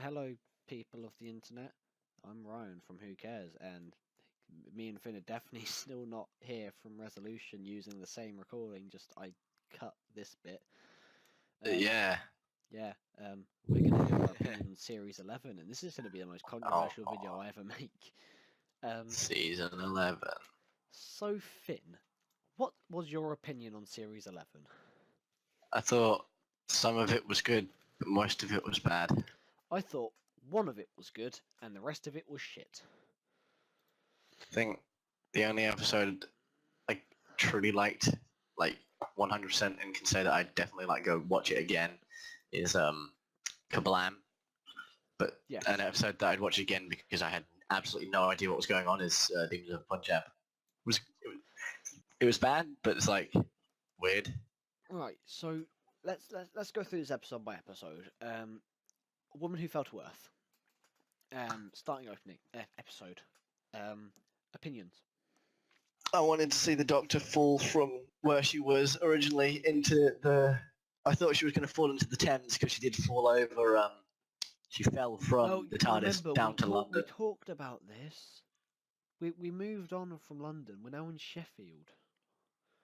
hello, people of the internet. I'm Ryan from Who Cares, and me and Finn are definitely still not here from Resolution using the same recording. Just I cut this bit. Um, Yeah. yeah. We're gonna give our opinion on Series 11, and this is gonna be the most controversial video Oh, I ever make. Um, season 11. so Finn, what was your opinion on Series 11? I thought some of it was good, but most of it was bad. I thought one of it was good, and the rest of it was shit. I think the only episode I truly liked, like 100%, and can say that I definitely like go watch it again, is Kablam. But Yes. an episode that I'd watch again because I had absolutely no idea what was going on is Demons of Punjab. It was bad, but it's like weird. Right, so let's go through this episode by episode. A woman who fell to earth. Starting opening episode. Opinions. I wanted to see the Doctor fall from where she was originally into the... I thought she was going to fall into the Thames because she did fall over. She fell from the I TARDIS remember down to we London. talked about this. We moved on from London. We're now in Sheffield.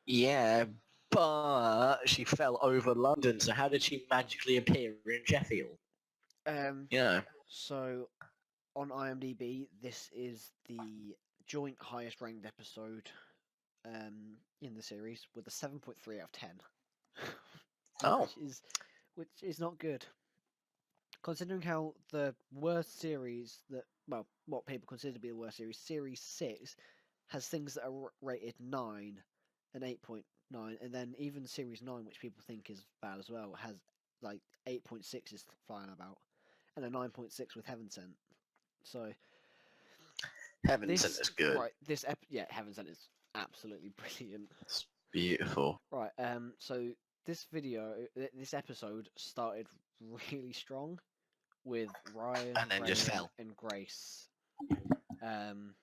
Yeah, but she fell over London, so how did she magically appear in Sheffield? Um, You know, so on IMDb, this is the joint highest ranked episode in the series with a 7.3 out of 10. oh, which is not good. Considering how the worst series what people consider to be the worst series, Series 6, has things that are rated 9 and 8.9, and then even Series 9, which people think is bad as well, has like 8.6 is flying about, and a 9.6 with Heaven Sent. So Heaven Sent is good. Heaven Sent is absolutely brilliant. It's beautiful. Right, so this episode started really strong with Ryan, And then just Graham, fell. and Grace. Um,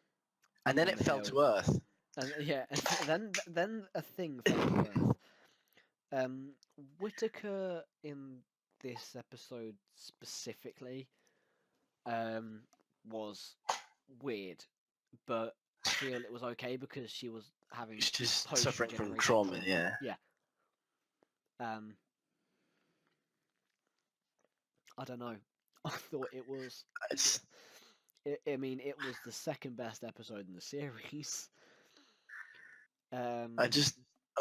And then on it the fell hill. to Earth. And yeah, then a thing fell to Earth. Whitaker in this episode specifically was weird, but I feel it was okay because she was having She's suffering from post-regeneration trauma, yeah. Yeah. I don't know. I thought it was. It's, It was the second best episode in the series. I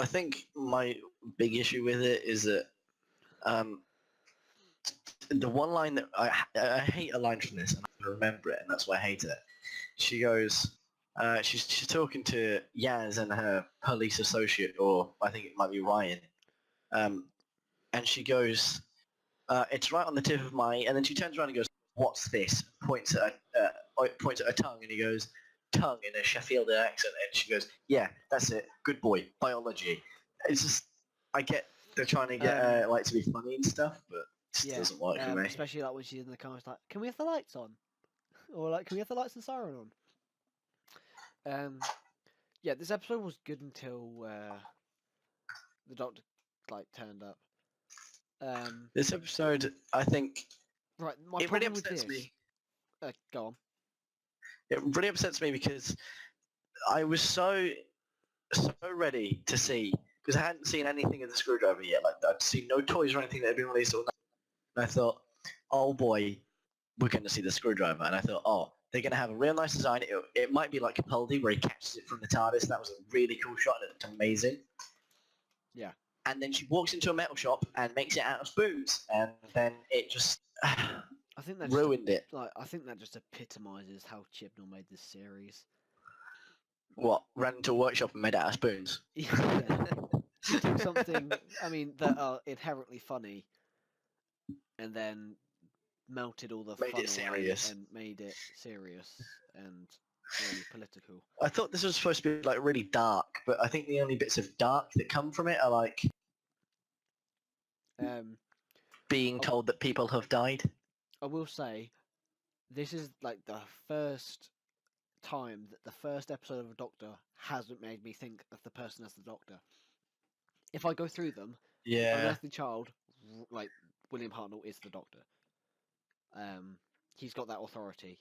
think my big issue with it is that um, the one line that I hate a line from this, and I remember it, and that's why I hate it. She goes, she's talking to Yaz and her police associate, or I think it might be Ryan, and she goes, "It's right on the tip of my," and then she turns around and goes, "What's this?" Points at her tongue, and he goes, "Tongue," in a Sheffield accent, and she goes, "Yeah, that's it. Good boy, biology." It's just, I get they're trying to get like to be funny and stuff, but it just doesn't work for me. Especially like when she's in the car, it's like, "Can we have the lights on?" Or like, "Can we have the lights and siren on?" Yeah, this episode was good until the Doctor like turned up. This episode, I think, Right, my it really problem with upsets this. me. Go on. It really upsets me because I was so ready to see, because I hadn't seen anything of the screwdriver yet. Like I'd seen no toys or anything that had been released, or nothing. And I thought, oh boy, we're going to see the screwdriver. And I thought, oh, they're going to have a real nice design. It might be like Capaldi where he catches it from the TARDIS. That was a really cool shot and it looked amazing. Yeah. And then she walks into a metal shop and makes it out of spoons, and then it just I think that ruined it. I think that just epitomizes how Chibnall made this series. What, ran into a workshop and made it out of spoons? Yeah. He took something, that are inherently funny, and then melted all the Made fun it away serious. and made it serious and really political. I thought this was supposed to be like really dark, but I think the only bits of dark that come from it are like Um, being I- told that people have died. I will say, this is like the first time that the first episode of a Doctor hasn't made me think of the person as the Doctor. If I go through them, the Yeah. Unearthly Child, like William Hartnell, is the Doctor. He's got that authority.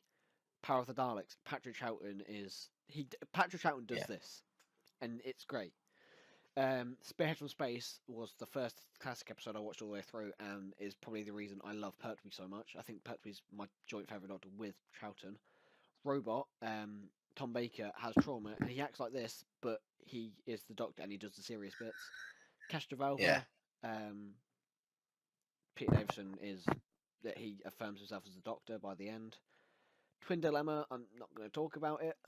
Power of the Daleks. Patrick Troughton Patrick Troughton does Yeah. this, and it's great. Spearhead from Space was the first classic episode I watched all the way through, and is probably the reason I love Pertwee so much. I think Pertwee's my joint favourite Doctor with Troughton. Robot, Tom Baker has trauma, and he acts like this, but he is the Doctor, and he does the serious bits. Castrovalva, Yeah. Peter Davison is that he affirms himself as the Doctor by the end. Twin Dilemma, I'm not going to talk about it.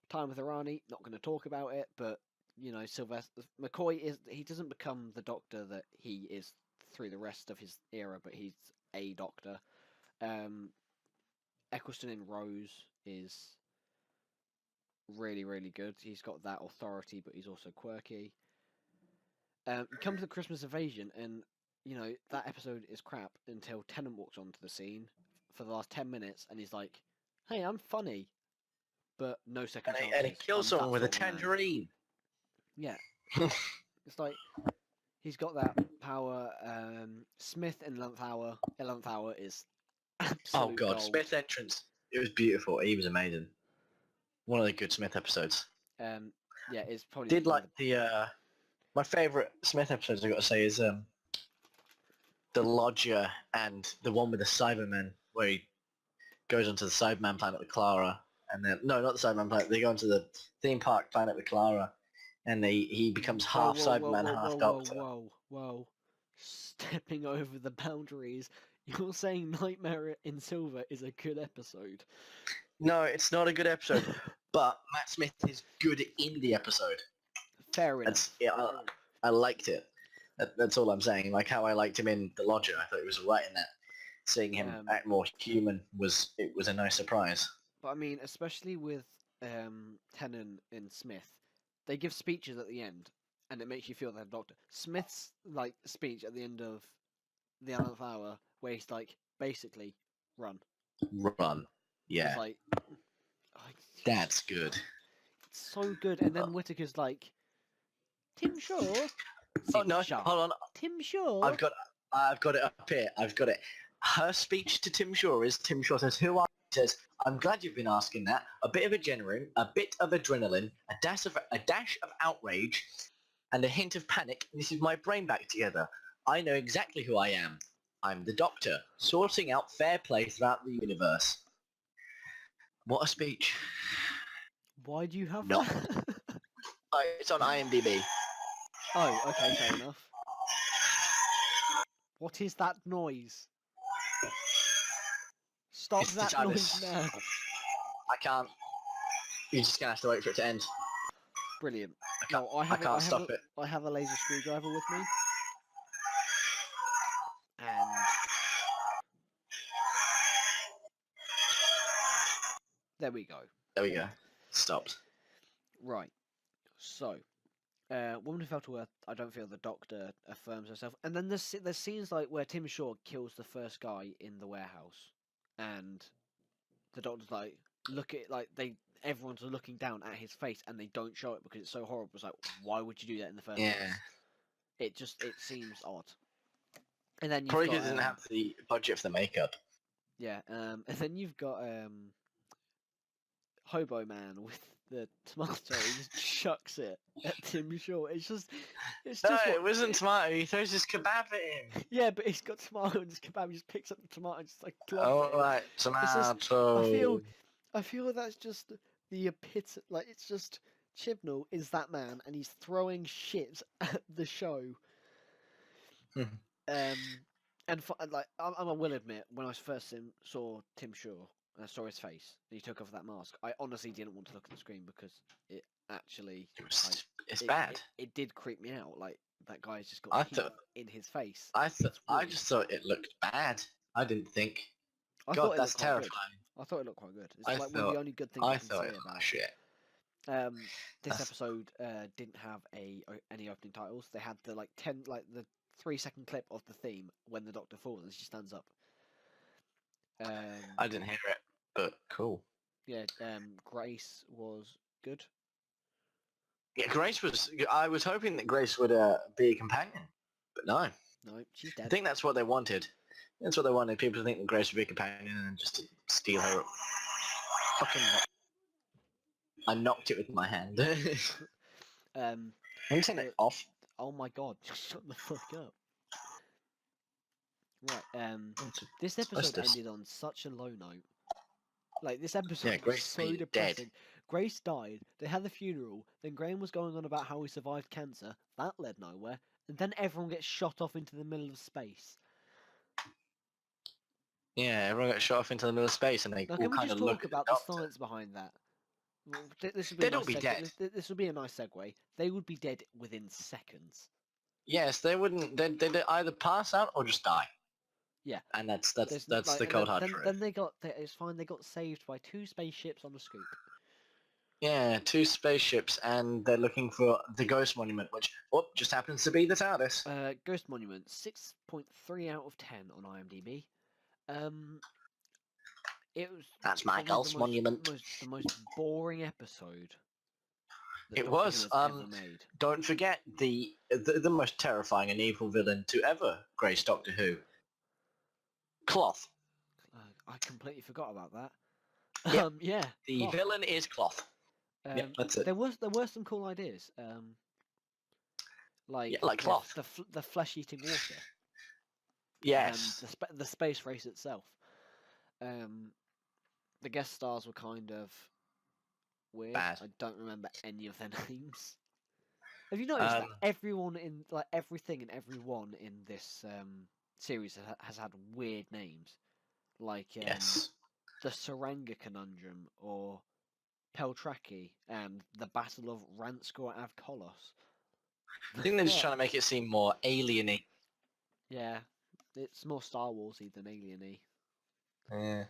Time with Irani, not going to talk about it, but you know, Sylvester McCoy he doesn't become the Doctor that he is through the rest of his era, but he's a Doctor. Eccleston in Rose is really, really good. He's got that authority, but he's also quirky. You come to the Christmas Invasion, and you know that episode is crap until Tennant walks onto the scene for the last 10 minutes, and he's like, "Hey, I'm funny," but no second chances. And he kills I'm someone that with a sort of man. tangerine. Yeah, it's like he's got that power. Smith in 11th hour is absolute Oh god, gold. Smith's entrance. It was beautiful. He was amazing. One of the good Smith episodes. Yeah, it's probably Did like the my favourite Smith episodes I got to say is the Lodger and the one with the Cybermen where he goes onto the Cyberman planet with Clara, and then no, not the Cyberman planet. They go onto the theme park planet with Clara, and he becomes half Cyberman, half Doctor. Whoa! Stepping over the boundaries. You're saying Nightmare in Silver is a good episode? No, it's not a good episode, but Matt Smith is good in the episode. Fair enough. I liked it. That's all I'm saying. Like how I liked him in The Lodger. I thought he was right in that. Seeing him act more human was a nice surprise. But I mean, especially with Tennant and Smith, they give speeches at the end, and it makes you feel they're Doctor. Smith's like speech at the end of the 11th hour, where he's like, basically, run. Yeah. It's like, that's good. It's so good. And then Whittaker's like, Tim Shaw. Oh no! Hold on. Tim Shaw. I've got it up here. I've got it. Her speech to Tim Shaw is Tim Shaw says, "Who are you?" He says, "I'm glad you've been asking that. A bit of adrenaline, a dash of outrage, and a hint of panic. This is my brain back together. I know exactly who I am. I'm the Doctor, sorting out fair play throughout the universe." What a speech! Why do you have No. that? It's on IMDb. Oh, okay, fair enough. What is that noise? Stop It's the that noise TARDIS. now. I can't. You're just gonna have to wait for it to end. Brilliant. I can't stop it. I have a laser screwdriver with me. And there we go. There we go. Stopped. Right. So, Woman Who Fell to Earth, I don't feel the Doctor affirms herself. And then there's scenes like where Tim Shaw kills the first guy in the warehouse, and the Doctor's like, everyone's looking down at his face, and they don't show it because it's so horrible. It's like, why would you do that in the first place? It seems odd. And then probably because it didn't have the budget for the makeup. Yeah, and then you've got Hobo Man with the tomato. He just chucks it at Tim Shaw. It's just it wasn't tomato. He throws his kebab at him. Yeah, but he's got tomato in his kebab. He just picks up the tomato and just like. Oh right, tomato. I feel that's just the epitome. Like it's just Chibnall is that man, and he's throwing shit at the show. And I will admit, when I first saw Tim Shaw, and I saw his face, and he took off that mask, I honestly didn't want to look at the screen because it actually it's bad. It did creep me out. Like that guy's just got heat in his face. I just thought it looked bad. I didn't think. God, that's terrifying. I thought it looked quite good. It's like one of the only good things I can say about it. This episode didn't have any opening titles. They had the 3-second clip of the theme when the Doctor falls and she stands up. I didn't hear it, but cool. Yeah, Grace was good. Yeah, Grace was. I was hoping that Grace would be a companion, but no. No, she's dead. I think that's what they wanted. That's what they wanted, people to think that Grace would be a companion and just to steal her. Fucking... I knocked it with my hand. Um, Can you turn it off? oh my god, shut the fuck up. Right, this episode ended on such a low note. Like, this episode was Grace so being depressing. dead. Grace died, they had the funeral, then Graham was going on about how he survived cancer, that led nowhere, and then everyone gets shot off into the middle of space. Yeah, everyone got shot off into the middle of space and they Now, all can we kind just of look talk at the about the doctor. science behind that? Well, this would be They'd a all nice be dead. This would be a nice segue. They would be dead within seconds. Yes, they wouldn't. They'd either pass out or just die. Yeah, And that's There's, the and cold hard truth. then they got. It's fine. They got saved by 2 spaceships on a scoop. Yeah, 2 spaceships, and they're looking for the Ghost Monument, which just happens to be the TARDIS. Ghost Monument, 6.3 out of 10 on IMDb. It was. That's my probably Ghost Monument. The most boring episode. that It Doctor Who was. has ever made. Don't forget the most terrifying and evil villain to ever grace Doctor Who. Cloth. I completely forgot about that. Yep. Yeah. The Cloth. villain is Cloth. Yep, that's it. There were some cool ideas. Like Cloth. The flesh-eating water. Yes. The space race itself. The guest stars were kind of weird. Bad. I don't remember any of their names. Have you noticed that everyone in everything and everyone in this series has had weird names, like Yes. the Saranga Conundrum or Peltraki and the Battle of Ranskor Avkolos. I think they're just trying to make it seem more alien-y. Yeah, it's more Star Warsy than alien-y. Yeah.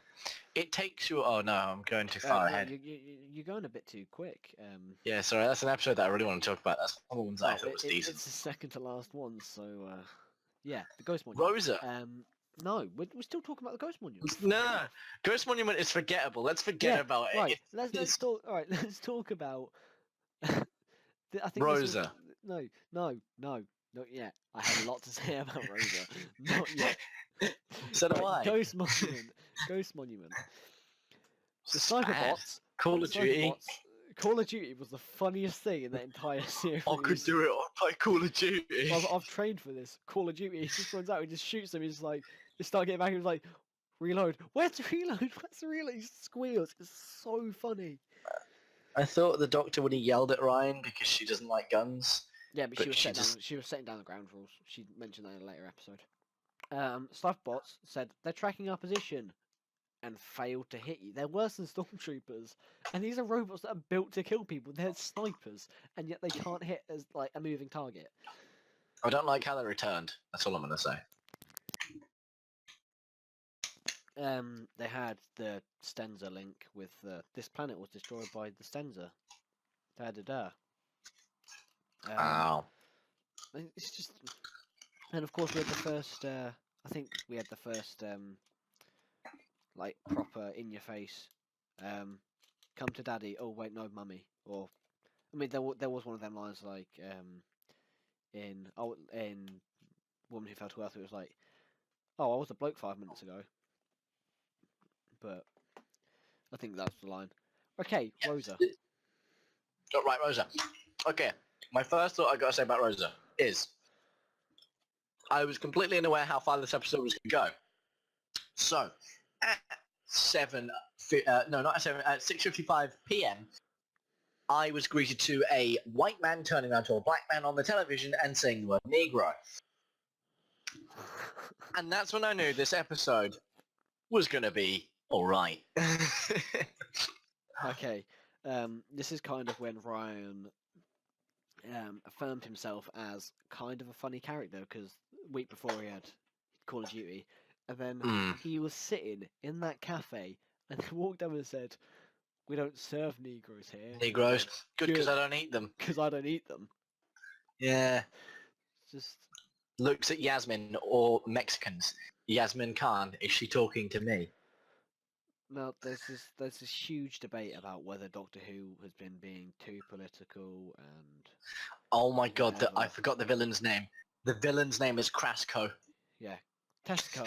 It takes you... Oh no, I'm going too far ahead. You're going a bit too quick. Yeah, sorry, that's an episode that I really want to talk about. That's one of the ones I thought was decent. It's the second to last one, so yeah, the Ghost Monument. Rosa. No, we're still talking about the Ghost Monument. No, Ghost Monument is forgettable. Let's forget about it. Right, let's talk. All right, let's talk about. I think Rosa. No, not yet. I have a lot to say about Rosa. Not yet. So do I. Ghost Monument. Ghost Monument. The Cyberbots. Call of Duty. Call of Duty was the funniest thing in that entire series. I could do it by Call of Duty. I've trained for this. Call of Duty. He just runs out. He just shoots them. He's like, they start getting back. He's like, reload. Where's the reload? Where's the reload? He squeals. It's so funny. I thought the Doctor would have yelled at Ryan because she doesn't like guns. Yeah, but she was setting down the ground rules. She mentioned that in a later episode. Cyberbots said they're tracking our position and failed to hit you. They're worse than stormtroopers, and these are robots that are built to kill people. They're snipers, and yet they can't hit as like a moving target. I don't like how they returned. That's all I'm gonna say. They had the Stenza link with this planet was destroyed by the Stenza. Da da da. Wow. It's just, and of course we had the first. I think we had the first like proper in your face. Come to daddy. Oh wait, no, mummy. Or, I mean, there was one of them lines like in Woman Who Fell to Earth. It was like, oh, I was a bloke 5 minutes ago. But I think that's the line. Okay, Rosa. Oh, right, Rosa. Okay, my first thought I gotta say about Rosa is I was completely unaware how far this episode was gonna go. So at 6:55 p.m. I was greeted to a white man turning around to a black man on the television and saying the word Negro. And that's when I knew this episode was gonna be alright. Okay, this is kind of when Ryan affirmed himself as kind of a funny character, because the week before he had Call of Duty, and then he was sitting in that cafe and then walked over and said, "We don't serve Negroes here." Negroes. Good, because I don't eat them. Because I don't eat them. Yeah. Just Looks at Yasmin or Mexicans. Yasmin Khan, is she talking to me? now there's this huge debate about whether Doctor Who has been being too political and Oh my god, I whatever. forgot the villain's name. The villain's name is Krasko. Yeah, Tesco.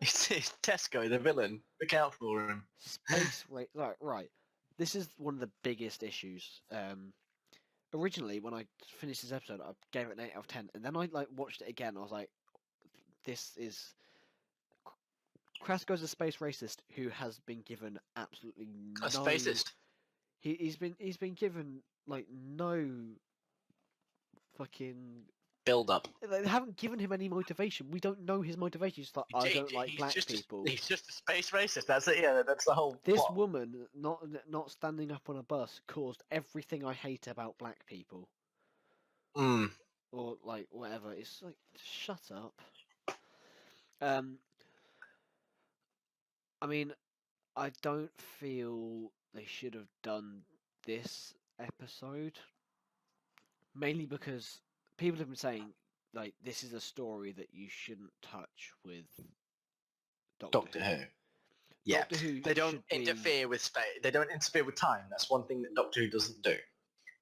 It's Tesco, the villain. Look out for him. Space race. Right. This is one of the biggest issues. Originally, when I finished this episode, I gave it an 8 out of 10, and then I watched it again. I was like, "This is Krasko's a space racist who has been given absolutely A no. spacist. He's been given no fucking. Build up. They haven't given him any motivation. We don't know his motivation. He's like, I don't like black people. He's just a space racist. That's it. Yeah, that's the whole. This plot. woman not standing up on a bus caused everything I hate about black people. Mm. Or whatever. It's like, shut up. I mean, I don't feel they should have done this episode. Mainly because people have been saying, this is a story that you shouldn't touch with Doctor Who. Yeah, Doctor Who they don't should be- interfere with space. They don't interfere with time. That's one thing that Doctor Who doesn't do.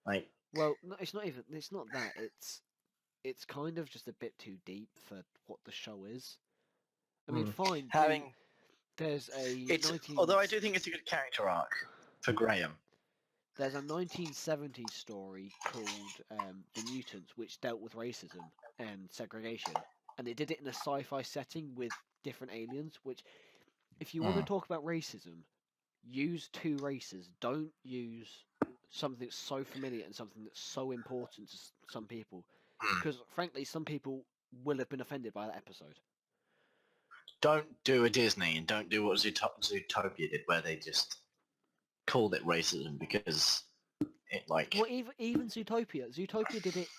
Well, no, it's not even. It's not that. It's kind of just a bit too deep for what the show is. I mean, fine. There's a. Although I do think it's a good character arc for Graham. There's a 1970s story called The Mutants, which dealt with racism and segregation, and they did it in a sci-fi setting with different aliens. Which, if you want to talk about racism, use two races. Don't use something that's so familiar and something that's so important to some people, because frankly, some people will have been offended by that episode. Don't do a Disney and don't do what Zootopia did, where they just called it racism because it Well, even Zootopia did it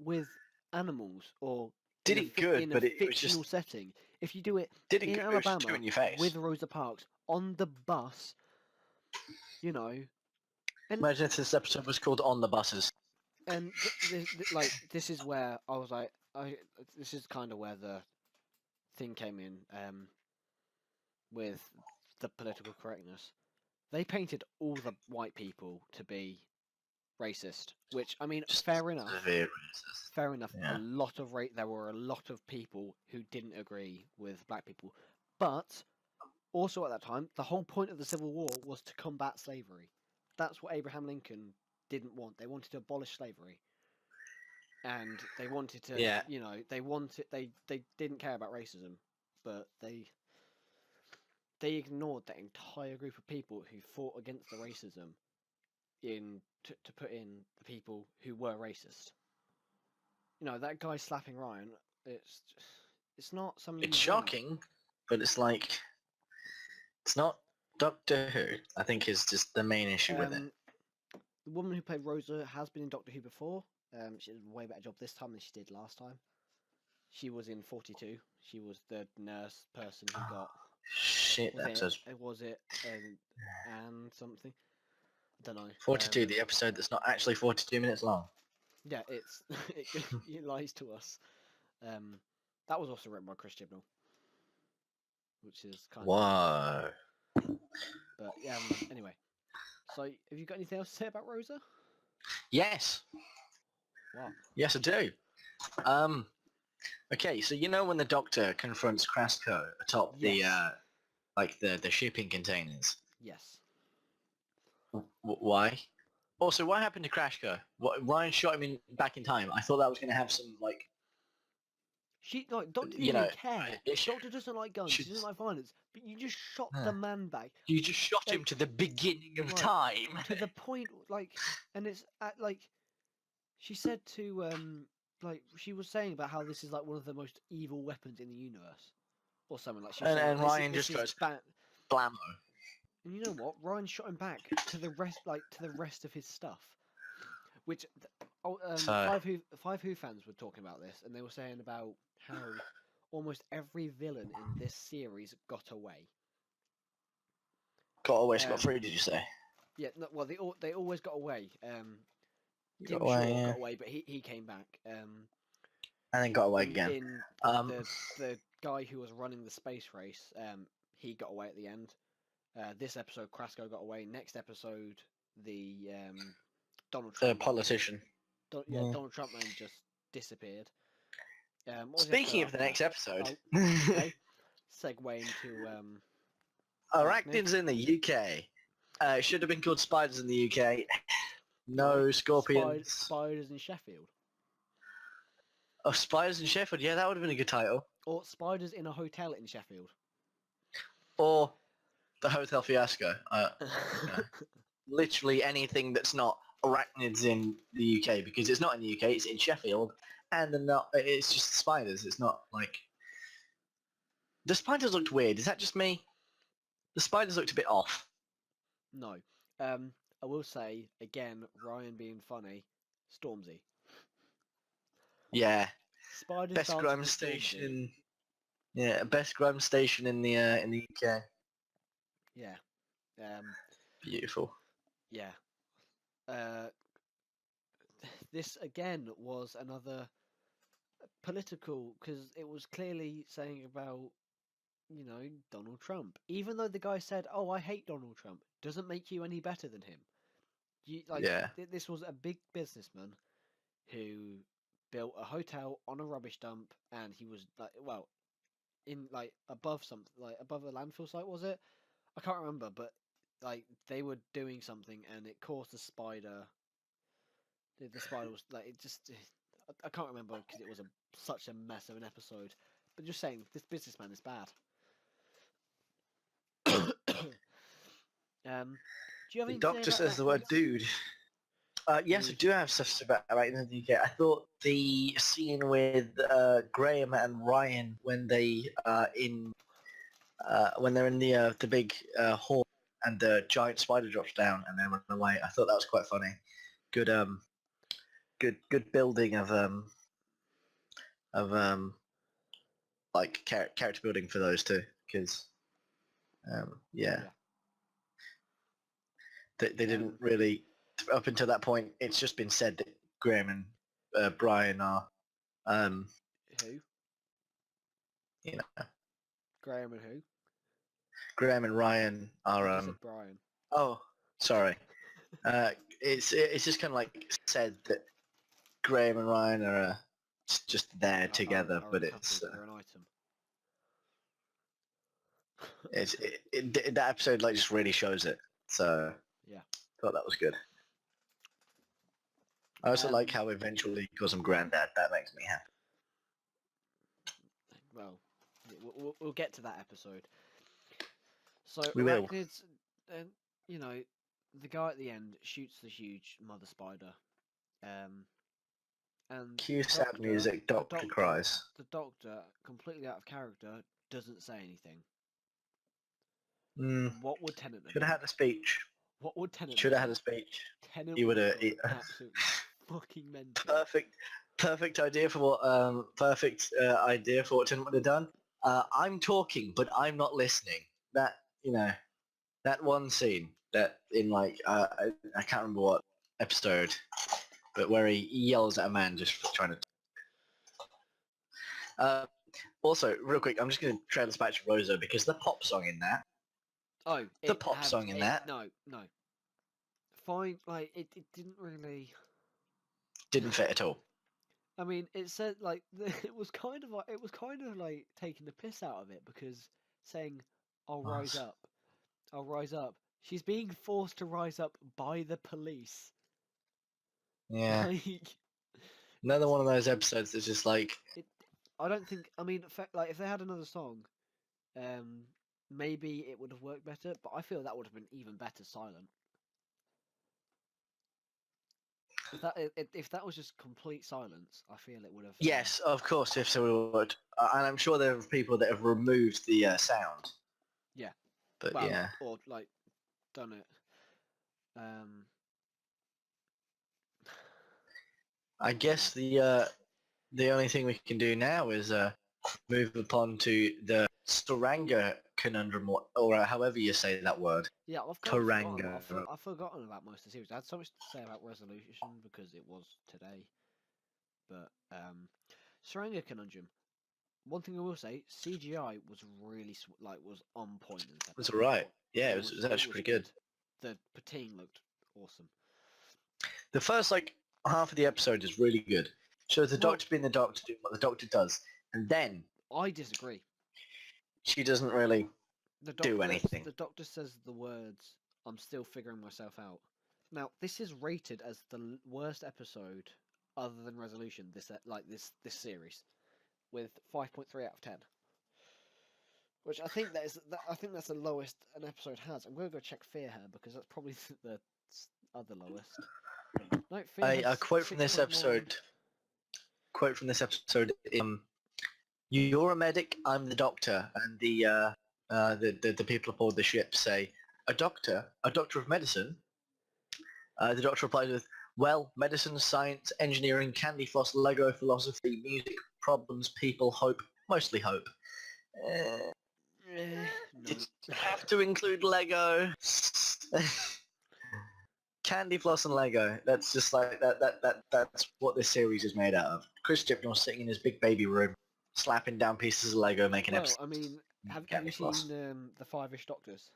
with animals or did in it good, in but a it was fictional just setting. If you do it did it in good, it was just Alabama too in your face. with Rosa Parks on the bus, and Imagine if this episode was called On the Buses. and this is where I was like, this is kind of where the thing came in with the political correctness. They painted all the white people to be racist, which I mean, Just fair enough. severe racist. Fair enough. Yeah. There were a lot of people who didn't agree with black people, but also at that time, the whole point of the Civil War was to combat slavery. That's what Abraham Lincoln didn't want. They wanted to abolish slavery, and they wanted to. Yeah. They didn't care about racism, but they ignored that entire group of people who fought against the racism to put in the people who were racist. That guy slapping Ryan, it's not something. It's shocking, but it's not Doctor Who. I think is just the main issue with it. The woman who played Rosa has been in Doctor Who before. She did a way better job this time than she did last time. She was in 42. She was the nurse person who got. Shit, that episode. Was it and something? I don't know. 42, the episode that's not actually 42 minutes long. Yeah, it lies to us. That was also written by Chris Chibnall, which is kind of. Whoa. But yeah. Anyway, so have you got anything else to say about Rosa? Yes. Wow. Yes, I do. Okay, so when the Doctor confronts Krasko atop Yes. the shipping containers. Yes. Why? Also, what happened to Krasko? Ryan shot him back in time. I thought that was going to have some Doctor didn't even care. Doctor doesn't like guns. She doesn't like violence. But you just shot the man back. You just shot him to the beginning of time. To the point, and it's she said to she was saying about how this is one of the most evil weapons in the universe, or something like. And Ryan just goes blammo. And you know what? Ryan shot him back to the rest of his stuff, which Five Who fans were talking about this, and they were saying about how almost every villain in this series got away. Got away, got free. Did you say? Yeah. No, well, they always got away. Jim got away, Shaw got away, but he came back. And then got away again. The guy who was running the space race, he got away at the end. This episode, Krasko got away. Next episode, the Donald Trump. The politician. Donald Trump man just disappeared. Speaking of the next episode. Okay. segue into Arachnids in the UK. It should have been called spiders in the UK. No scorpions. Spiders in Sheffield, Oh, spiders in Sheffield. Yeah, that would have been a good title. or spiders in a hotel in Sheffield. Or the Hotel Fiasco. Literally anything that's not arachnids in the UK, because it's not in the UK. It's in Sheffield, and they're not. It's just spiders. It's not like the spiders looked weird. Is that just me? The spiders looked a bit off. No. I will say again, Ryan being funny, Stormzy. Yeah. Spiders Best dancing grime to Stormzy. station. Yeah, best grime station in the UK. Yeah. Beautiful. Yeah. This again was another political, because it was clearly saying about, Donald Trump. Even though the guy said, "Oh, I hate Donald Trump," doesn't make you any better than him. Yeah. This was a big businessman who built a hotel on a rubbish dump, and he was in above something, above a landfill site, was it? I can't remember, but they were doing something, and it caused a spider. The spider was it just. I can't remember because it was such a mess of an episode. But just saying, this businessman is bad. Do you have The anything to say doctor about says that, the word Chris? dude. Yes, I Dude. do have stuff to say about arachnids in the UK. I thought the scene with Graham and Ryan when when they're in the big hall and the giant spider drops down and they run away. I thought that was quite funny. Good good building of like character building for those two, because yeah, Yeah. they didn't really, up until that point. It's just been said that Graham and Brian are Who? you know, Graham and who? Graham and Ryan are You said Brian. oh, sorry. It's just kind of like said that Graham and Ryan are just there together, Are a but couple. They're an item. that episode like just really shows it. So Yeah. thought that was good. I also like Um, how eventually he calls him Granddad. That makes me happy. Well, we'll get to that episode. So We will. arachnids, and the guy at the end shoots the huge mother spider, and Cue the sad music. Doctor cries. The doctor, completely out of character, doesn't say anything. Mm, What would Tennant have should have done? had a speech. What would Tennant Should have have had a done? speech. Tennant He would have. absolutely fucking mental. Perfect idea for what. Idea for what Tennant would have done. I'm talking, but I'm not listening. That that one scene that in I can't remember what episode, but where he yells at a man just for trying to. Also, real quick, I'm just going to trail this back to Rosa because the pop song in that. Oh, The pop song in that No. Fine, it didn't really. didn't fit at all. I mean, it said it was kind of like taking the piss out of it, because saying, "I'll rise up, I'll rise up." She's being forced to rise up by the police. Yeah. Like, Another one of those episodes that's just like. I don't think. I mean, if they had another song, maybe it would have worked better. But I feel that would have been even better silent. If that was just complete silence, I feel it would have. Yes, of course, if so we would. And I'm sure there are people that have removed the sound. Yeah. But Well, yeah. or done it. I guess the only thing we can do now is move upon to the Saranga conundrum, or however you say that word. Yeah, I've kind of forgotten. Taranga. I've forgotten about most of the series. I had so much to say about Resolution because it was today, but Saranga Conundrum. One thing I will say, CGI was really was on point in this It was episode. alright. Yeah, it was actually pretty good. The Patine looked awesome. The first half of the episode is really good. Shows the Doctor being the Doctor, doing what the Doctor does, and then I disagree. she doesn't really The do doctor, anything. the doctor says the words, "I'm still figuring myself out." Now, this is rated as the worst episode, other than Resolution. This series, with 5.3 out of 10. Which I think I think that's the lowest an episode has. I'm going to go check Fear Her because that's probably the other lowest. No, Fear A Her's quote from this 6.9. episode. Quote from this episode. You're a medic. I'm the doctor, and the people aboard the ship say, a doctor of medicine. The doctor replies with, well, medicine, science, engineering, candy floss, Lego, philosophy, music, problems, people, hope, mostly hope. No. Did you have to include Lego? Candy floss and Lego. That's just like that's what this series is made out of. Chris Chibnall sitting in his big baby room, slapping down pieces of Lego, making Well, episodes. I mean, have you Candy floss. seen the Five-ish Doctors?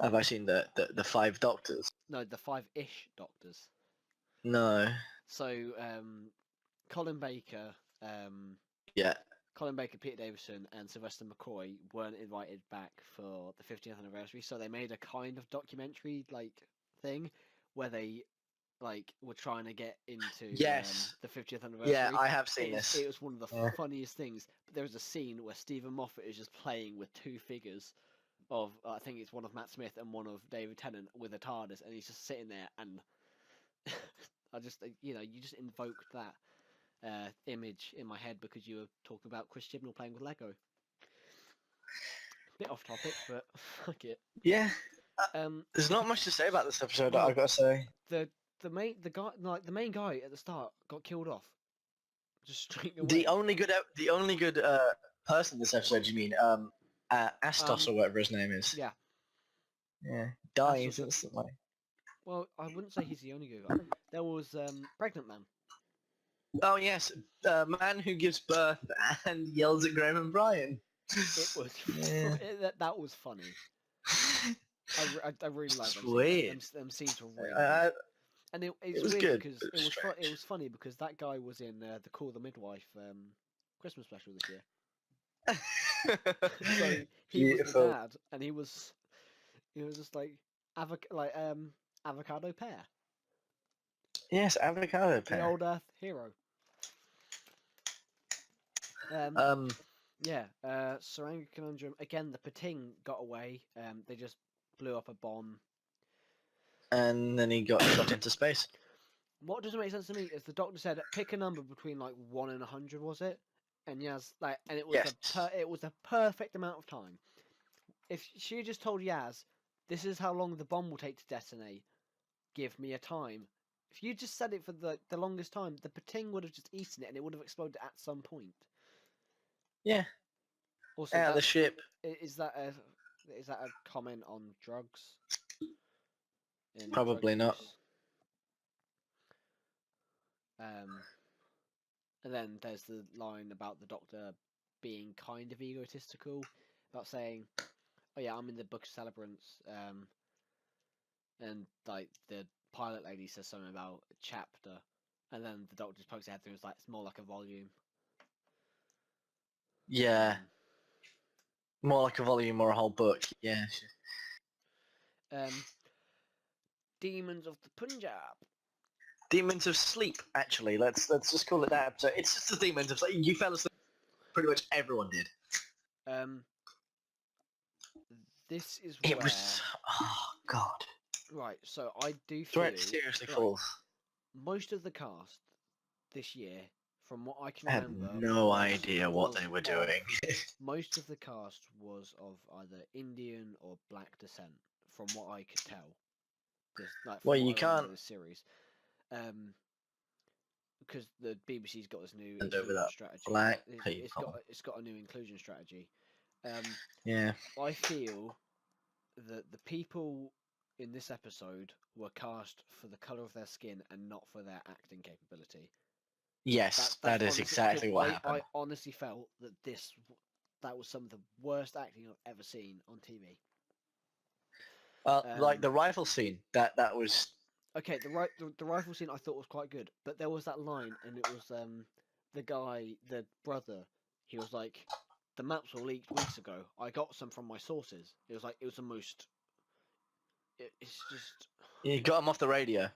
Have I seen the Five Doctors? No, the Five-ish Doctors. No. So, Colin Baker, Yeah. Peter Davison, and Sylvester McCoy weren't invited back for the 50th anniversary, so they made a kind of documentary thing where they were trying to get into Yes. the 50th anniversary. Yeah, I have seen this. It was one of the Yeah. funniest things. But there's a scene where Stephen Moffat is just playing with two figures of I think it's one of Matt Smith and one of David Tennant with a TARDIS, and he's just sitting there, and I just you just invoked that image in my head because you were talking about Chris Chibnall playing with Lego. Bit off topic, but fuck it. Yeah. There's not much to say about this episode. Well, I gotta say. The main guy at the start got killed off, just straight away. The only good person in this episode, you mean? Astos or whatever his name is. Yeah. Yeah. Dies Astos- instantly. Well, I wouldn't say he's the only good guy. There was Pregnant Man. Oh yes, man who gives birth and yells at Graham and Brian. It was Yeah. that was funny. I really like them. Weird. Them scenes were really good. And it's was weird good. because It was it was funny because that guy was in the Call the Midwife Christmas special this year. So he was the dad, and he was just like avocado pear. Yes, avocado pear. The old Earth hero. Yeah, Saranga Conundrum. Again, the Pating got away. They just blew up a bomb. And then he got shot into space. What doesn't make sense to me is the doctor said pick a number between 1 and 100, was it? And Yaz and it was it was the perfect amount of time. If she had just told Yaz, this is how long the bomb will take to detonate, give me a time. If you just said it for the longest time, the Pating would have just eaten it and it would have exploded at some point. Yeah. Also, out of the ship. Is that a comment on drugs? Probably not. And then there's the line about the doctor being kind of egotistical, about saying, "Oh yeah, I'm in the Book of Celebrants," and the pilot lady says something about a chapter, and then the doctor just pokes his head through and is like, "It's more like a volume." Yeah. More like a volume or a whole book. Yeah. Demons of the Punjab. Demons of Sleep. Actually, let's just call it that episode. It's just the Demons of Sleep. You fell asleep. Pretty much everyone did. This is where... It was... Oh, God. Right, so I do feel... Threat seriously falls. Most of the cast this year, from what I can I have remember... no idea what they were doing. Most of the cast was of either Indian or black descent, from what I could tell. Well, you can't... This series. Because the BBC's got this new inclusion strategy. Black It's got a new inclusion strategy. Yeah. I feel that the people in this episode were cast for the colour of their skin and not for their acting capability. Yes, that is exactly what happened. I honestly felt that that was some of the worst acting I've ever seen on TV. Like the rifle scene, that was... Okay, the rifle scene I thought was quite good, but there was that line, and it was the guy, the brother. He was like, the maps were leaked weeks ago. I got some from my sources. It was like it was the most. It's just You got him off the radio.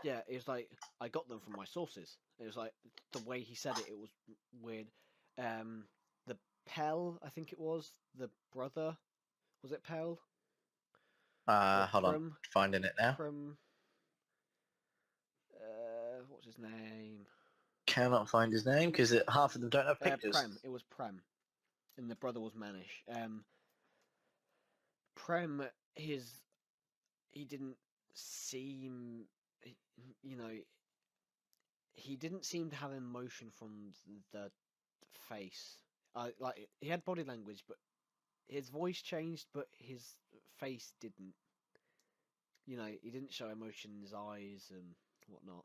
yeah. It was like I got them from my sources. It was like the way he said it. It was weird. The Pell, I think it was the brother. Was it Pell? Hold on, finding it now. From what's his name? Cannot find his name because half of them don't have pictures. Prem. It was Prem, and the brother was Manish. Prem, he didn't seem, you know, he didn't seem to have emotion from the face. Like he had body language, but his voice changed, but his face didn't. You know, he didn't show emotion in his eyes and whatnot.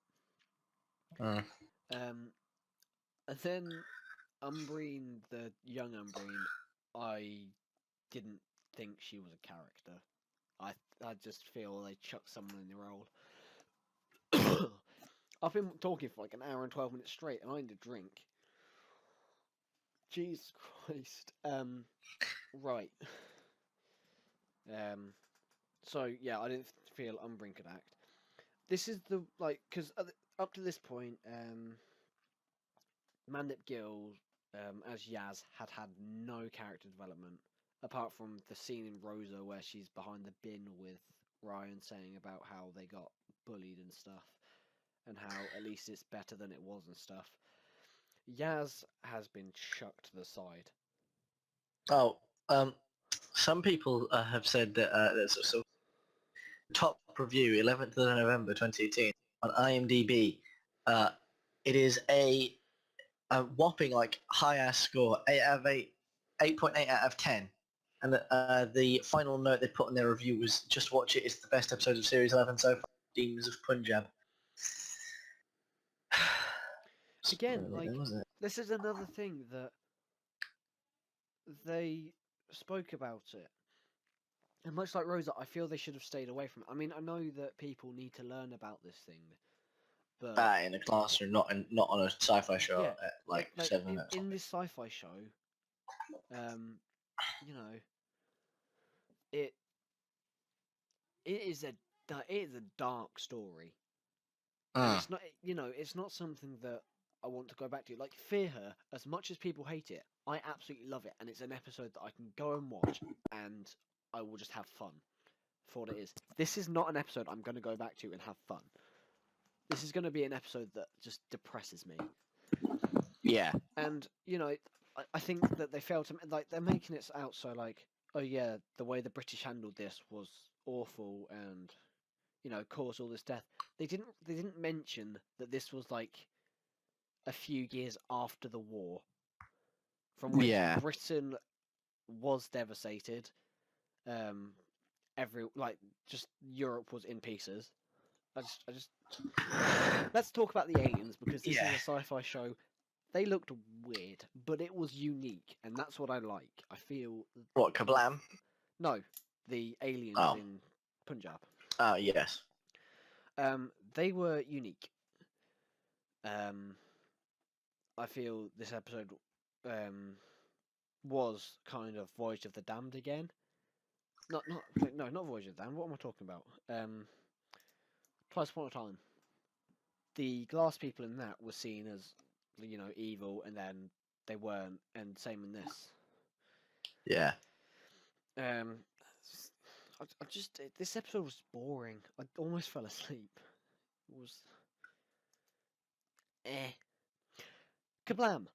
And then Umbreen, the young Umbreen, I didn't think she was a character. I just feel they chucked someone in the role. I've been talking for like an hour and 12 minutes straight, and I need a drink. Jesus Christ. Right. So yeah, I didn't feel Umbreen could act. This is the because up to this point, Mandip Gill, as Yaz, had no character development apart from the scene in Rosa where she's behind the bin with Ryan saying about how they got bullied and stuff, and how at least it's better than it was and stuff. Yaz has been chucked to the side. Oh, some people have said that so top review 11th of November 2018 on IMDb. It is a whopping high ass score, 8 out of 8, 8.8 out of 10. And the final note they put in their review was, "Just watch it. It's the best episode of Series 11 so far. Demons of Punjab." Again, this is another thing that they spoke about it. And much like Rosa, I feel they should have stayed away from it. I mean, I know that people need to learn about this thing, but in a classroom, not on a sci-fi show yeah, at 7 in this sci-fi show, you know, it is a dark story. And it's not, it's not something that I want to go back to. Like Fear Her, as much as people hate it, I absolutely love it, and it's an episode that I can go and watch, and I will just have fun for what it is. This is not an episode I'm going to go back to and have fun. This is going to be an episode that just depresses me. Yeah. And, I think that they failed to, they're making it out so oh yeah, the way the British handled this was awful and, caused all this death. They didn't mention that this was a few years after the war, from which Britain was devastated. Just Europe was in pieces. I just let's talk about the aliens, because this is a sci-fi show. They looked weird, but it was unique, and that's what I like. I feel what, Kablam? No, the aliens in Punjab. Oh yes. They were unique. I feel this episode was kind of Voyage of the Damned again. Not Voyage of the Damned. What am I talking about? Twice Upon a Time. The glass people in that were seen as, evil, and then they weren't, and same in this. Yeah. This episode was boring. I almost fell asleep. It was Kablam.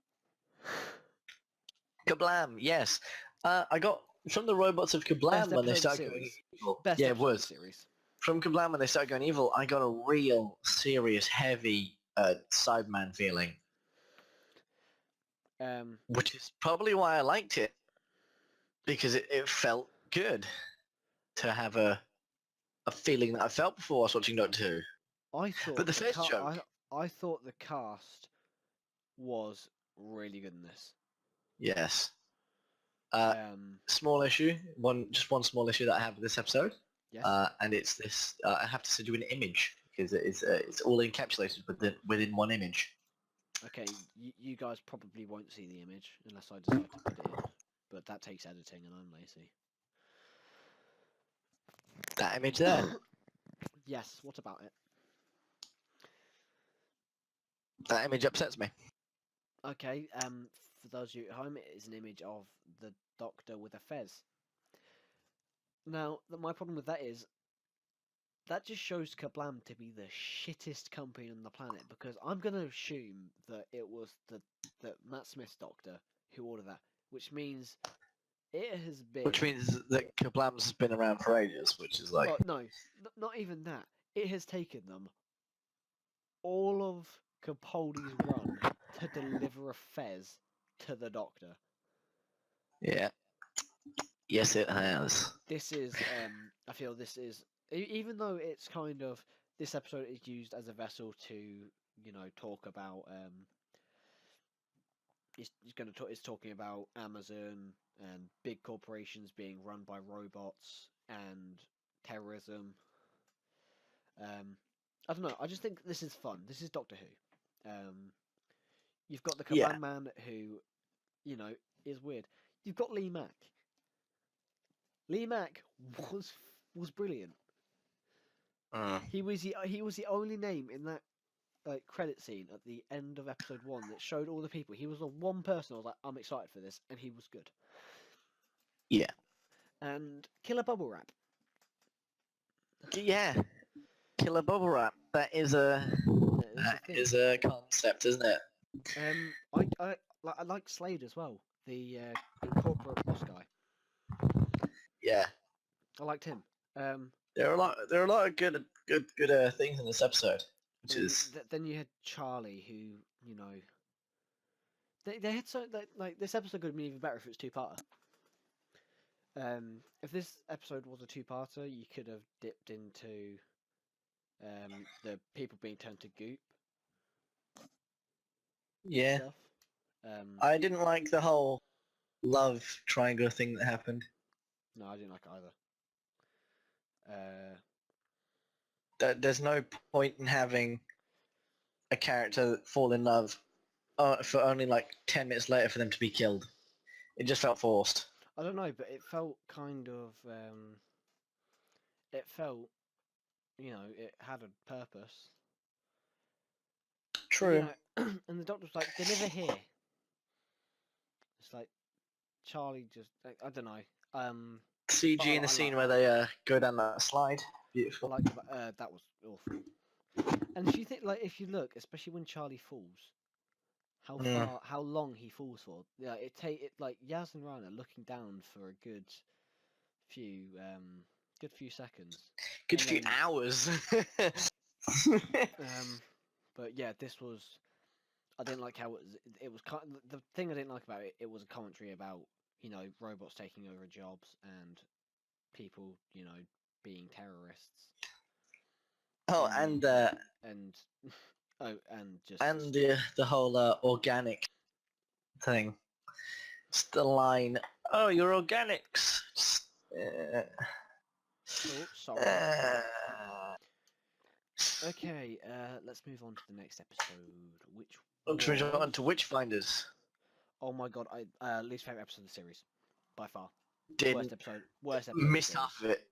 Kablam, yes. I got from the robots of Kablam when they started going evil. Yeah, it was. Series. From Kablam when they started going evil, I got a real serious, heavy Cyberman feeling. Which is probably why I liked it. Because it felt good to have a feeling that I felt before I was watching Doctor Who. But the first joke... I thought the cast was really good in this. Yes. Small issue. Just one small issue that I have with this episode. Yes. And it's this. I have to send you an image because it's all encapsulated within one image. Okay, you guys probably won't see the image unless I decide to put it in, but that takes editing, and I'm lazy. That image there. Yes. What about it? That image upsets me. Okay. For those of you at home, it is an image of the Doctor with a fez. Now, my problem with that is that just shows Kablam to be the shittest company on the planet, because I'm going to assume that it was the Matt Smith's Doctor who ordered that, which means it has been. Which means that Kablam's been around for ages, which is like... Well, no, not even that. It has taken them all of Capaldi's run to deliver a fez to the Doctor. Yeah. Yes, it has. This is, I feel this is, even though it's kind of, this episode is used as a vessel to, talk about, it's talking about Amazon and big corporations being run by robots and terrorism. I don't know. I just think this is fun. This is Doctor Who. You've got the Kabam Man who, is weird. You've got Lee Mack. Lee Mack was brilliant. He was the only name in that credit scene at the end of episode 1 that showed all the people. He was the one person I was like, I'm excited for this, and he was good. Yeah. And Killer Bubble Wrap. Yeah. Killer Bubble Wrap. That is a concept, isn't it? I like Slade as well, the corporate boss guy. Yeah. I liked him. There are a lot of good things in this episode, which is... Then you had Charlie, who they had so like this episode could have been even better if it was two-parter. If this episode was a two-parter, you could have dipped into the people being turned to goop. Yeah. Stuff. I didn't like the whole love triangle thing that happened. No, I didn't like it either. There's no point in having a character fall in love for only like 10 minutes later for them to be killed. It just felt forced. I don't know, but it felt kind of. It felt, it had a purpose. True. And the Doctor was like, deliver here. It's like Charlie just, I don't know. CG in the scene where they go down that slide. Beautiful. That was awful. And if you think, if you look, especially when Charlie falls, how long he falls for. Yeah, it Yaz and Rana looking down for a good few seconds. Good few hours. But yeah, this was. I didn't like how it was. The thing I didn't like about it, it was a commentary about robots taking over jobs and people being terrorists. Oh, and the whole organic thing. It's the line. Oh, you're organics. Oh, sorry. Okay, let's move on to the next episode, which on to Witchfinders. Oh my god, least favorite episode of the series, by far. Worst episode. Missed half of it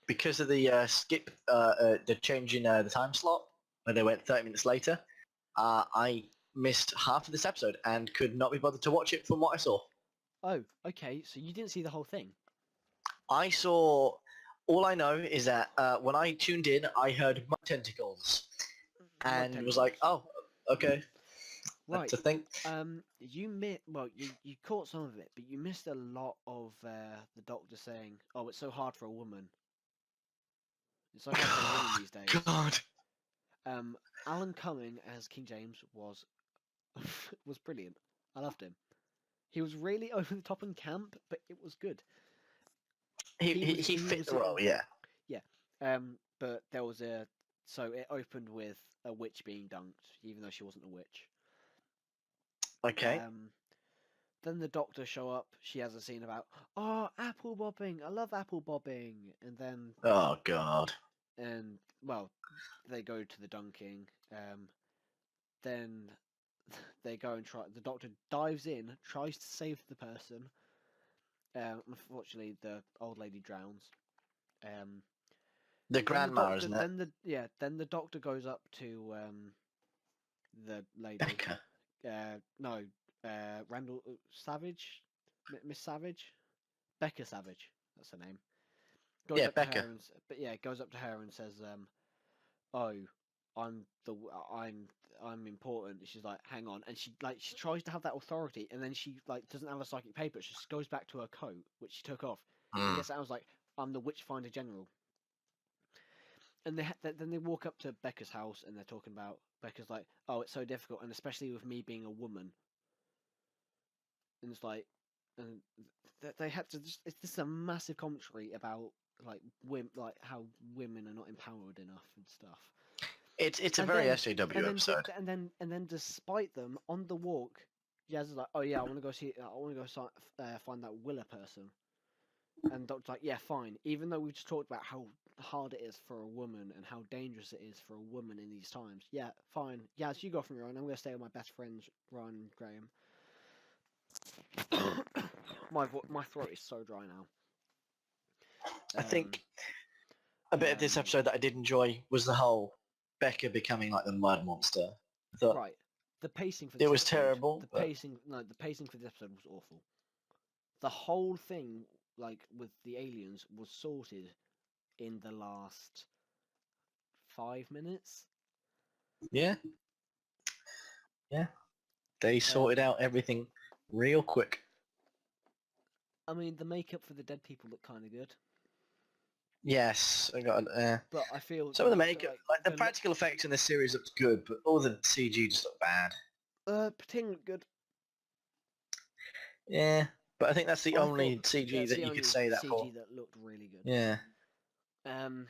because of the skip, the change in the time slot where they went 30 minutes later. I missed half of this episode and could not be bothered to watch it from what I saw. Oh, okay. So you didn't see the whole thing? I saw. All I know is that when I tuned in, I heard mud tentacles, and was like, "Oh, okay." Right. To think. You caught some of it, but you missed a lot of the Doctor saying, "Oh, it's so hard for a woman. It's so hard for a woman these days." God. Alan Cumming as King James was brilliant. I loved him. He was really over the top and camp, but it was good. He fit the role, yeah. Yeah. But there was so it opened with a witch being dunked, even though she wasn't a witch. Okay. Then the Doctor show up. She has a scene about, apple bobbing. I love apple bobbing. And then. Oh God. And well, they go to the dunking. Then they go and try. The Doctor dives in, tries to save the person. Unfortunately, the old lady drowns. The Then the grandma, doctor, isn't it? then the Doctor goes up to the lady. Becca. No, Randall Savage, Miss Savage, Becca Savage. That's her name. Goes Yeah, up to Becca. her goes up to her and says, "Oh, I'm the I'm important." She's like, "Hang on," and she tries to have that authority, and then she doesn't have a psychic paper. She just goes back to her coat, which she took off, and Mm. gets out. I was like, "I'm the Witchfinder General." And then they walk up to Becca's house, and they're talking about Becca's like, "Oh, it's so difficult, and especially with me being a woman." And it's like, and they had to just. It's just a massive commentary about women, how women are not empowered enough and stuff. It's a And very then, SJW episode. and then, despite them on the walk, Yaz is like, "Oh yeah, I want to go see. I want to go find that Willa person." And Doctor's like, "Yeah, fine." Even though we just talked about how hard it is for a woman and how dangerous it is for a woman in these times. Yeah, fine. Yaz, you go from here on. I'm going to stay with my best friends, Ryan and Graham. My throat is so dry now. I think a bit of this episode that I did enjoy was the whole Becca becoming like the mud monster. I thought Right. The pacing for it this was episode, terrible. the but pacing for this episode was awful. The whole thing, with the aliens, was sorted in the last 5 minutes. yeah, they sorted out everything real quick. I mean, the makeup for the dead people looked kind of good, Yes, I got. but I feel Some of the makeup, like the practical effects in this series looked good, but all the CG just looked bad. Pating looked good. Yeah, but I think that's the I only thought CG that's that the you only could say that for. CG that looked really good. Yeah. Um,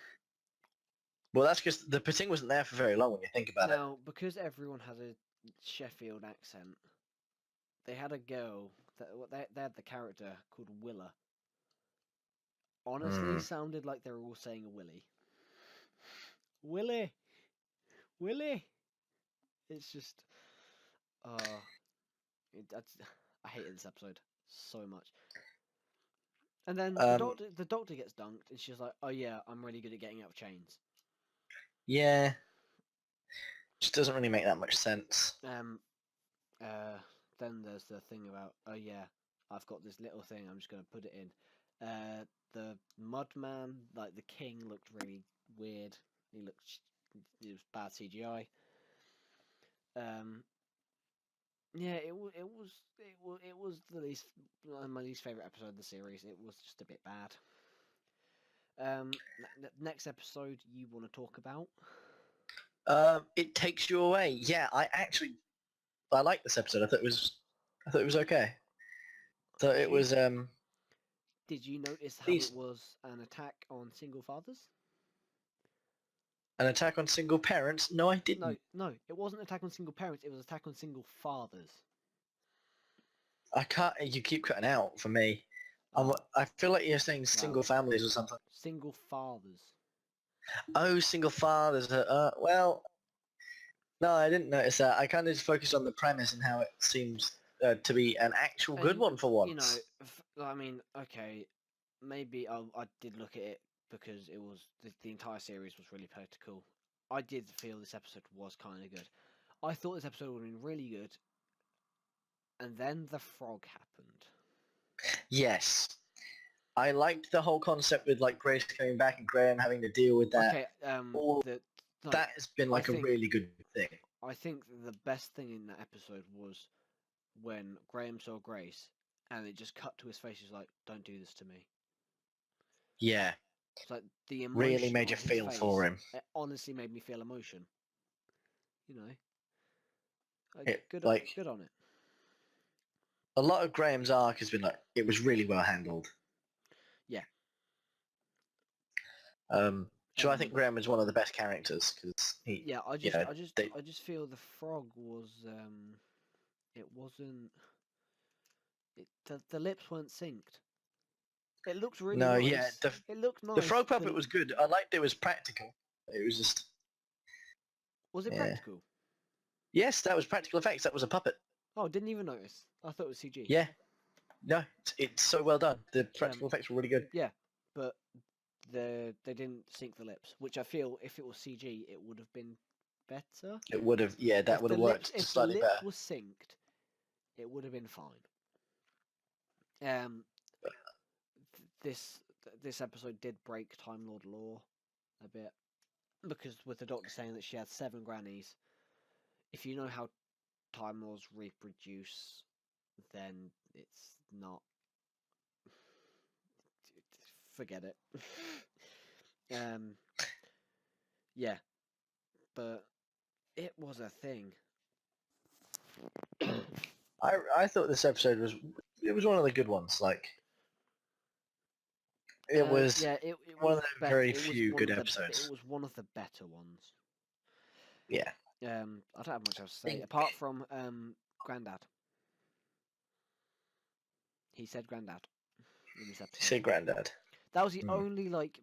Well, that's because the Pating wasn't there for very long when you think about it. Now, because everyone has a Sheffield accent, they had a girl they had the character called Willa. Honestly, sounded like they were all saying a Willy. Willy, Willy. It's just, I hated this episode so much. And then the doctor gets dunked, and she's like, "Oh yeah, I'm really good at getting out of chains." Yeah. Just doesn't really make that much sense. Then there's the thing about, "Oh yeah, I've got this little thing. I'm just gonna put it in." The Mudman, like the king, looked really weird. It was bad CGI. Yeah, it was my least favorite episode of the series. It was just a bit bad. Next episode you want to talk about? It takes you away. Yeah, I like this episode. I thought it was okay. So it was Did you notice how these it was an attack on single fathers? an attack on single parents. No, I didn't. No, it wasn't an attack on single parents. It was an attack on single fathers. I can't. You keep cutting out for me. Oh, I feel like you're saying single families or something. single fathers. Oh, single fathers. Well, no, I didn't notice that. I kind of just focused on the premise and how it seems to be an actual good And, one for once. I mean, okay, maybe I did look at it because it was the entire series was really political. I did feel this episode was kind of good. I thought this episode would have been really good, and then the frog happened. Yes. I liked the whole concept with like Grace coming back and Graham having to deal with that. Okay, That has been like a really good thing. I think the best thing in that episode was when Graham saw Grace, and it just cut to his face. He's like, "Don't do this to me." Yeah. It's like the emotion Really made you on his feel face, for him. It honestly made me feel emotion. You know, good on it. A lot of Graham's arc has been like it was really well handled. Yeah. So I think Graham is one of the best characters because he. Yeah, I just feel the frog was it wasn't. The lips weren't synced. It looked really No, nice. yeah, it looked nice. the frog puppet was good. I liked it was practical. It was just. Was it Yeah. practical? Yes, that was practical effects. That was a puppet. Oh, didn't even notice. I thought it was CG. Yeah. No, it's so well done. The Um, practical effects were really good. Yeah, but they didn't sync the lips, which I feel if it was CG, it would have been better. It would have, yeah, that If would the have lips, worked if the slightly lips better. was synced, it would have been fine. This episode did break Time Lord lore a bit because with the Doctor saying that she had 7 grannies, if you know how Time Lords reproduce, then it's not. Forget it. Yeah, but it was a thing. I thought this episode was one of the good ones. Like it was Yeah, it one was of the better. very It was few one good of the. episodes. It was one of the better ones. Yeah. I don't have much else to say Think- apart from Grandad. He said Grandad in this episode. Say Grandad. That was the Hmm. only like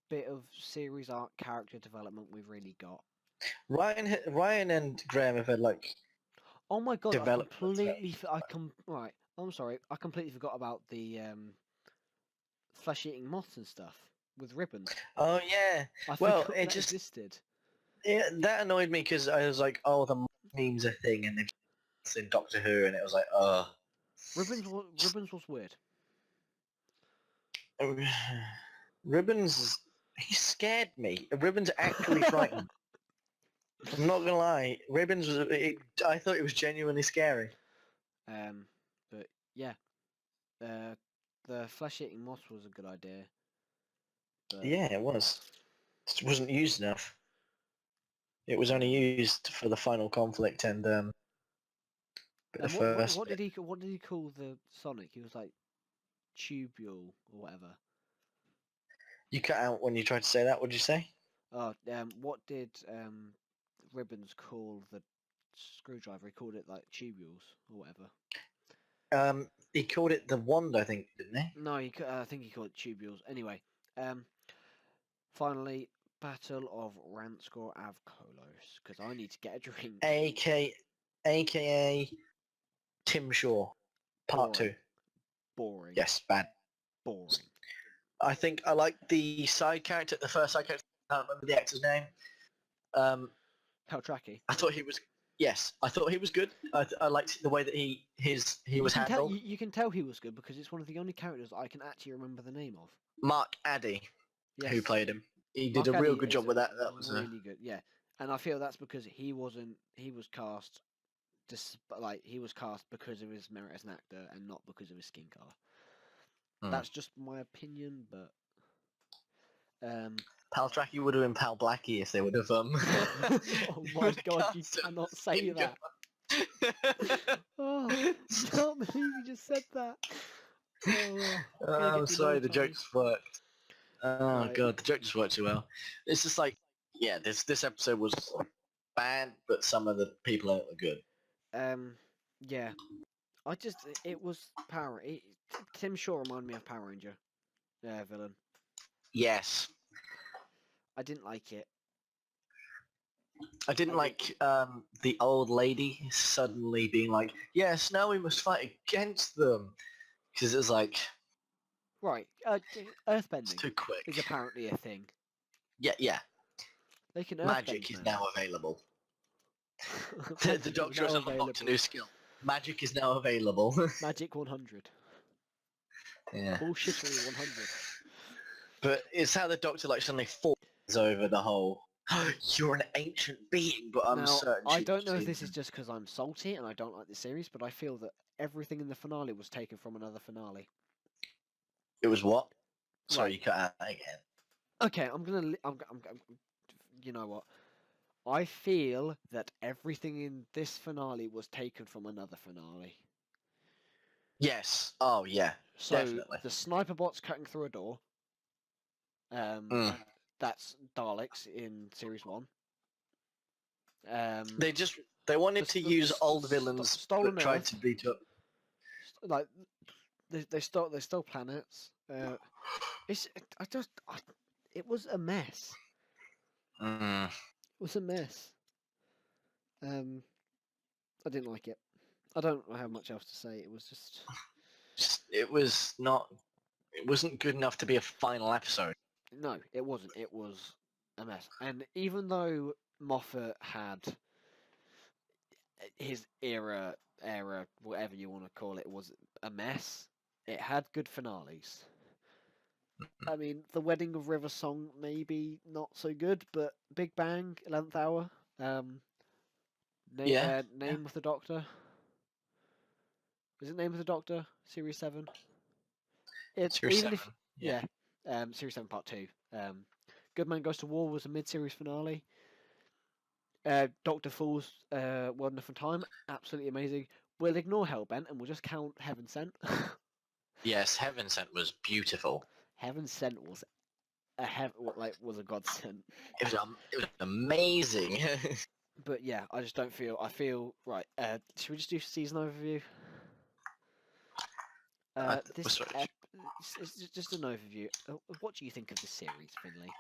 bit of series arc character development we've really got. Ryan and Graham have had like Oh my god! development. Right. I'm sorry. I completely forgot about the flesh-eating moths and stuff with ribbons. Oh yeah. I Well, forgot it that just existed. that annoyed me because I was like, oh, the meme's a thing, and they've in Doctor Who, and it was like, Ribbons was weird. Ribbons. He scared me. Ribbons actually frightened. I'm not gonna lie. Ribbons was. I thought it was genuinely scary. But yeah, the flesh-eating moth was a good idea. But Yeah, it was. It wasn't used enough. It was only used for the final conflict and the and first what bit. did he call the Sonic? He was like tubule or whatever. You cut out when you tried to say that. What did you say? Oh, what did Ribbons call the screwdriver? He called it like tubules or whatever. He called it the wand, I think, didn't he? No, I think he called it tubules. Anyway, finally, Battle of Ranskor Avkolos, because I need to get a drink. AKA Tim Shaw, Part Boring. 2. Boring. Yes, bad. Boring. I think I like the side character, the first side character. I can't remember the actor's name. Paltraki. I thought he was. Yes, I thought he was good. I liked the way that he was handled. You can tell he was good because it's one of the only characters I can actually remember the name of. Mark Addy, Yes. who played him, he Mark did a real Addy good is job with that. That was really good. Yeah, and I feel that's because he was cast, he was cast because of his merit as an actor and not because of his skin color. That's just my opinion, but Pal Tracky would have been Pal Blackie if they would have oh my god, you cannot say that. Oh, I can't believe you just said that. Oh, I'm sorry, the joke just worked. Oh Right. god, the joke just worked too well. It's just like, yeah, this episode was bad, but some of the people in it were good. Yeah, it was Tim Shaw reminded me of Power Ranger villain. Yes. I didn't like it. I didn't like the old lady suddenly being like, yes, now we must fight against them. Because it was like, Right, it's earthbending too quick. is apparently a thing. Yeah. They can Magic is now available. The Doctor has unlocked a new skill. Magic is now available. Magic 100. Yeah. Bullshittery 100. But it's how the Doctor like suddenly falls over the whole, you're an ancient being, but I'm Now, certain I she don't know was if this is in- just because I'm salty and I don't like the series, but I feel that everything in the finale was taken from another finale. It was what? Sorry, Right. you cut out again. Okay, you know what? I feel that everything in this finale was taken from another finale. Yes. Oh, yeah. So Definitely. the sniper bot's cutting through a door. That's Daleks in series 1. They wanted to use old villains, Stolen but tried Earth. to beat up. Like they stole planets. It was a mess. It was a mess. I didn't like it. I don't have much else to say. It was just It was not. It wasn't good enough to be a final episode. no, it wasn't. It was a mess. And even though Moffat had his era, whatever you want to call it, was a mess, it had good finales. I mean, The Wedding of River Song maybe not so good, but Big Bang, 11th Hour, Yeah. Name of the Doctor. Is it Name of the Doctor? Series 7? Series Even 7. if Yeah. Series 7 Part 2. Good Man Goes to War was a mid-series finale. Doctor Fool's World Enough Time, absolutely amazing. We'll ignore Hellbent and we'll just count Heaven Sent. Yes, Heaven Sent was beautiful. Heaven Sent was was a godsend. It was amazing. But yeah, I just don't feel. I feel right. Should we just do season overview? This sorry. it's just an overview. What do you think of the series, Finley?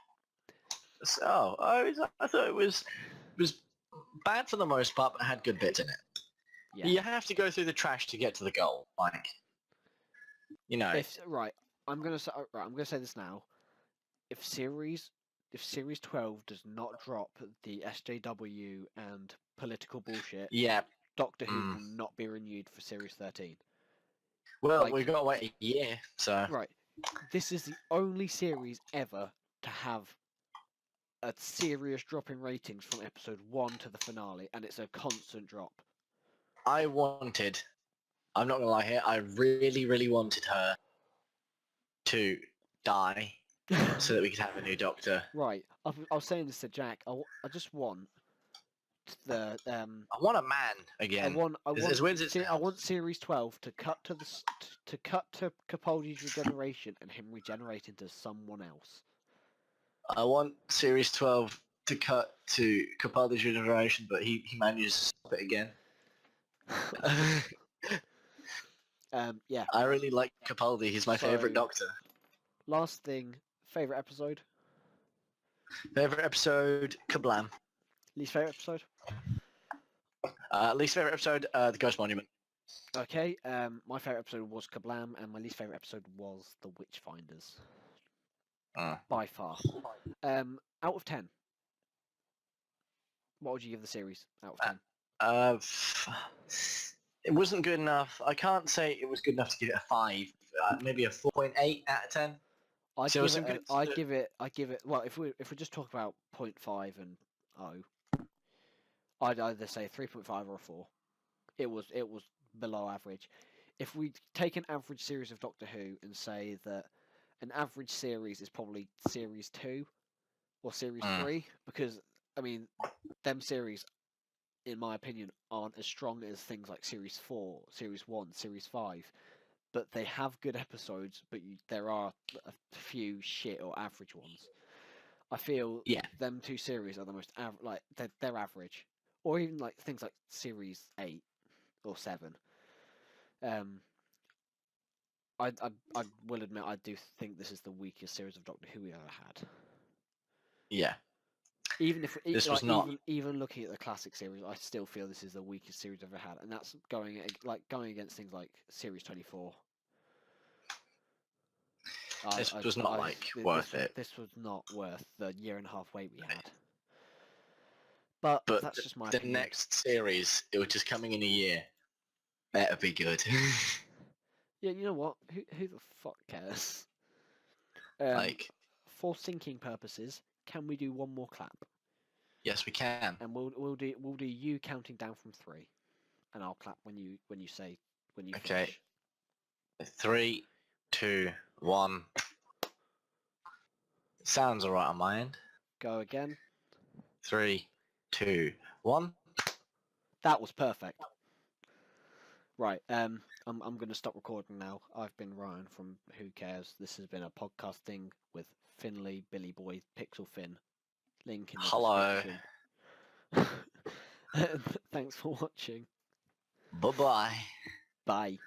So I thought it was bad for the most part, but had good bits in it. Yeah. You have to go through the trash to get to the goal. Like, you know. I'm gonna say this now. If series 12 does not drop the SJW and political bullshit, Yeah. Doctor Who will not be renewed for series 13. Well, Like- we've got to wait a year, so. Right. This is the only series ever to have a serious drop in ratings from episode 1 to the finale, and it's a constant drop. I'm not gonna lie here, I really, really wanted her to die so that we could have a new Doctor. Right. I was saying this to Jack. I just want the I want a man again. As weird as it I sounds. want series 12 to cut to Capaldi's regeneration and him regenerate into someone else. I want Series 12 to cut to Capaldi's regeneration, but he manages to stop it again. Yeah. I really like Capaldi. He's my favourite So- Doctor. Last thing, favorite episode, Favourite episode, Kablam. least favorite episode. Least favourite episode, The Ghost Monument. Okay. My favorite episode was Kablam, and my least favorite episode was The Witchfinders. By far. Out of 10. What would you give the series out of 10? It wasn't good enough. I can't say it was good enough to give it a 5. Maybe a 4.8 out of 10. I'd So give some it. good- I'd give it. Well, if we just talk about 0.5 and 0, I'd either say 3.5 or a 4. It was below average. If we take an average series of Doctor Who and say that an average series is probably series 2 or series 3, because I mean, them series, in my opinion, aren't as strong as things like series 4, series 1, series 5. But they have good episodes, but there are a few shit or average ones. I feel Yeah. them two series are the most like they're average, or even like things like series 8 or 7. I will admit I do think this is the weakest series of Doctor Who we ever had. Yeah. Even if This was not. even looking at the classic series, I still feel this is the weakest series I've ever had, and that's going against things like Series 24. This was not worth it. This was not worth the year and a half wait we had. But that's just my the opinion. next series, which is coming in a year, better be good. Yeah, you know what? Who the fuck cares? Like, For syncing purposes, can we do one more clap? yes, we can. And we'll do you counting down from 3, and I'll clap when you Okay. finish. 3, 2, 1. Sounds alright on my end. Go again. 3, 2, 1. That was perfect. Right. I'm going to stop recording now. I've been Ryan from Who Cares. This has been a podcasting with Finley, Billy Boy, Pixel Finn. Link in the Hello. description. Thanks for watching. Bye-bye. Bye.